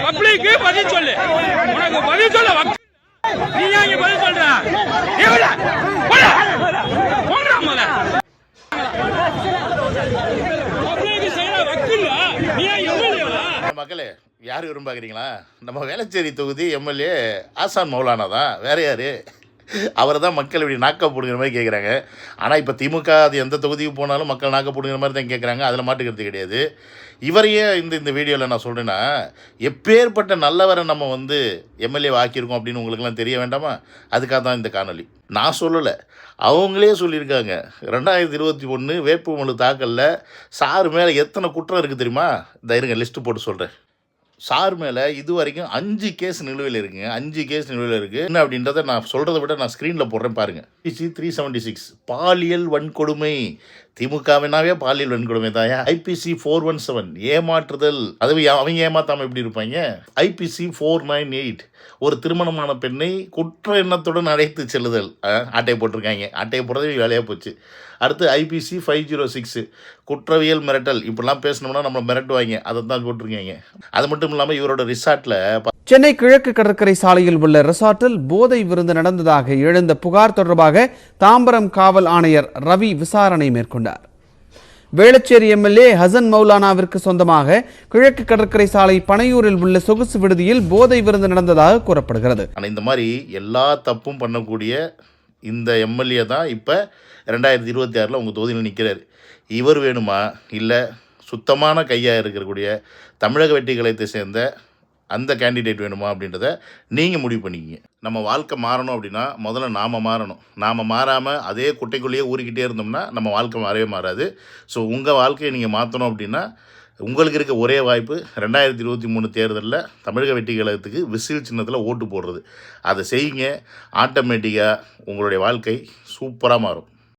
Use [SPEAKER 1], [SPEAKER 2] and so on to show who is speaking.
[SPEAKER 1] பப்ளிக்கு பதில் சொல்லு. உனக்கு பதில் சொல்ல நீ ஏன் இங்க பதில் சொல்ற?
[SPEAKER 2] மக்களே, யார் விரும்பாக்கிறீங்களா? நம்ம வேளச்சேரி தொகுதி எம்எல்ஏ ஆசான் மௌலானா தான். வேற யாரு? அவரை தான் மக்கள் இப்படி நாக்க போடுங்கிற மாதிரி கேட்குறாங்க. ஆனால் இப்போ திமுக அது எந்த தொகுதிக்கு போனாலும் மக்கள் நாக்க போடுங்கிற மாதிரி தான் கேட்குறாங்க. அதில் மாட்டுக்கிறது கிடையாது. இவரையே இந்த வீடியோவில் நான் சொல்கிறேன்னா, எப்பேற்பட்ட நல்லவரை நம்ம எம்எல்ஏ ஆக்கியிருக்கோம் அப்படின்னு உங்களுக்குலாம் தெரிய வேண்டாமா? அதுக்காக தான் இந்த காணொலி. நான் சொல்லலை, அவங்களே சொல்லியிருக்காங்க. 2021 வேட்புமனு தாக்கலில் சார் மேலே எத்தனை குற்றம் இருக்குது தெரியுமா? இருங்க லிஸ்ட்டு போட்டு சொல்கிறேன். சார் மேலே இது வரைக்கும் 5 கேஸ் நிலுவையில் இருக்குங்க. 5 கேஸ் நிலுவையில் இருக்குது. என்ன அப்படின்றத நான் சொல்கிறத விட நான் ஸ்க்ரீனில் போடுறேன் பாருங்கள். IPC 376 பாலியல் வன்கொடுமை. திமுகவினாவே பாலியல் வன்கொடுமை தான். IPC 417 ஏமாற்றுதல். அதுவே அவங்க ஏமாத்தாமல் எப்படி இருப்பாங்க? IPC 498 ஒரு திருமணமான பெண்ணை குற்ற எண்ணத்துடன் அழைத்து செல்லுதல். ஆட்டையை போட்டிருக்காங்க. ஆட்டையை போடுறது வேலையாக போச்சு. அடுத்து IPC 506 குற்றவியல் மிரட்டல். இப்படிலாம் பேசணும்னா நம்ம மிரட்டுவாங்க. அதை தான் போட்டிருக்காங்க. அது மட்டும் இல்லாமல் இவரோட ரிசார்ட்டில்
[SPEAKER 3] சென்னை கிழக்கு கடற்கரை சாலையில் உள்ள ரிசார்ட்டில் போதை விருந்து நடந்ததாக எழுந்த புகார் தொடர்பாக தாம்பரம் காவல் ஆணையர் ரவி விசாரணை மேற்கொண்டார். வேளச்சேரி எம்எல்ஏ ஹசன் மௌலானாவிற்கு சொந்தமாக கிழக்கு கடற்கரை சாலை பனையூரில் உள்ள சொகுசு விடுதியில் போதை விருந்து நடந்ததாக கூறப்படுகிறது.
[SPEAKER 2] ஆனால் இந்த மாதிரி எல்லா தப்பும் பண்ணக்கூடிய இந்த எம்எல்ஏ தான் இப்போ 2026 உங்கள் தொகுதியில் நிற்கிறார். இவர் வேணுமா, இல்லை சுத்தமான கையாக இருக்கக்கூடிய தமிழக வெற்றி கழகத்தை சேர்ந்த அந்த கேண்டிடேட் வேணுமா அப்படின்றத நீங்கள் முடிவு பண்ணிக்கிங்க. நம்ம வாழ்க்கை மாறணும் அப்படின்னா முதல்ல நாம் மாறணும். நாம் மாறாமல் அதே குட்டைக்குள்ளேயே ஊறிக்கிட்டே இருந்தோம்னா நம்ம வாழ்க்கை மாறவே மாறாது. ஸோ உங்கள் வாழ்க்கையை நீங்கள் மாற்றணும் அப்படின்னா உங்களுக்கு இருக்க ஒரே வாய்ப்பு 2023 தேர்தலில் தமிழக வெற்றி கழகத்துக்கு விசில் சின்னத்தில் ஓட்டு போடுறது. அதை செய்யுங்க. ஆட்டோமேட்டிக்காக உங்களுடைய வாழ்க்கை சூப்பராக மாறும்.